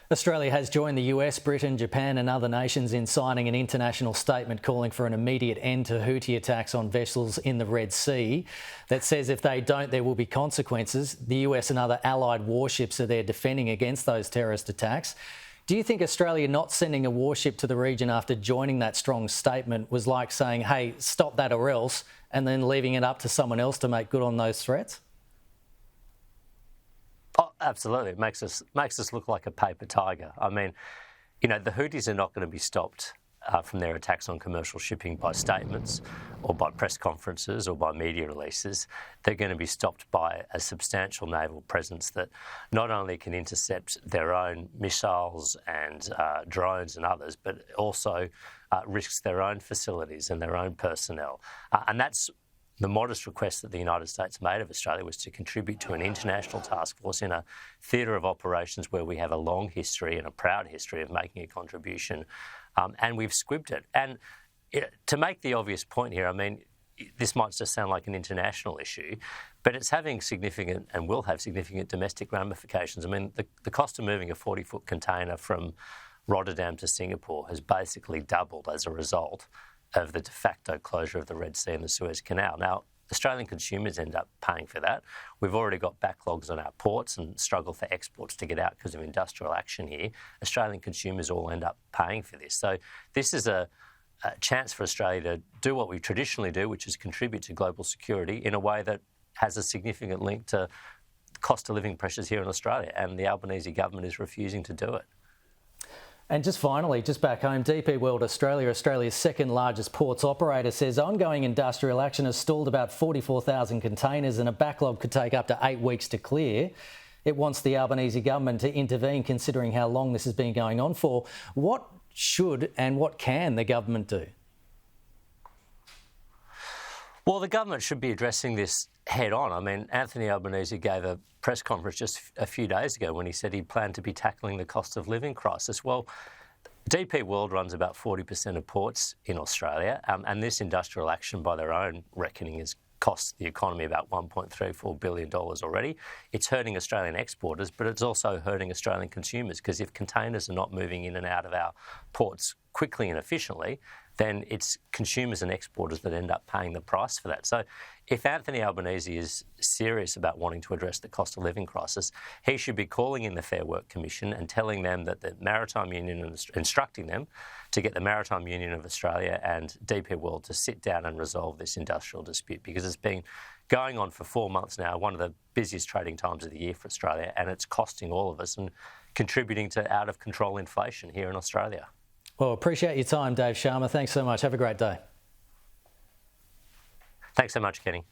Australia has joined the US, Britain, Japan and other nations in signing an international statement calling for an immediate end to Houthi attacks on vessels in the Red Sea that says if they don't, there will be consequences. The US and other allied warships are there defending against those terrorist attacks. Do you think Australia not sending a warship to the region after joining that strong statement was like saying, hey, stop that or else, and then leaving it up to someone else to make good on those threats? Oh, absolutely. It makes us look like a paper tiger. I mean, you know, the Houthis are not going to be stopped from their attacks on commercial shipping by statements or by press conferences or by media releases. They're going to be stopped by a substantial naval presence that not only can intercept their own missiles and drones and others, but also risks their own facilities and their own personnel. And that's the modest request that the United States made of Australia, was to contribute to an international task force in a theatre of operations where we have a long history and a proud history of making a contribution, and we've squibbed it. And to make the obvious point here, I mean, this might just sound like an international issue, but it's having significant and will have significant domestic ramifications. I mean, the cost of moving a 40-foot container from Rotterdam to Singapore has basically doubled as a result of the de facto closure of the Red Sea and the Suez Canal. Now, Australian consumers end up paying for that. We've already got backlogs on our ports and struggle for exports to get out because of industrial action here. Australian consumers all end up paying for this. So this is a chance for Australia to do what we traditionally do, which is contribute to global security in a way that has a significant link to cost of living pressures here in Australia, and the Albanese government is refusing to do it. And just finally, just back home, DP World Australia, Australia's second largest ports operator, says ongoing industrial action has stalled about 44,000 containers and a backlog could take up to 8 weeks to clear. It wants the Albanese government to intervene, considering how long this has been going on for. What should and what can the government do? Well, the government should be addressing this head on. I mean, Anthony Albanese gave a press conference just a few days ago when he said he planned to be tackling the cost of living crisis. Well, DP World runs about 40% of ports in Australia, and this industrial action, by their own reckoning, has cost the economy about $1.34 billion already. It's hurting Australian exporters, but it's also hurting Australian consumers, because if containers are not moving in and out of our ports quickly and efficiently, then it's consumers and exporters that end up paying the price for that. So if Anthony Albanese is serious about wanting to address the cost of living crisis, he should be calling in the Fair Work Commission and telling them that the Maritime Union, and instructing them to get the Maritime Union of Australia and DP World to sit down and resolve this industrial dispute, because it's been going on for 4 months now, one of the busiest trading times of the year for Australia, and it's costing all of us and contributing to out-of-control inflation here in Australia. Well, appreciate your time, Dave Sharma. Thanks so much. Have a great day. Thanks so much, Kenny.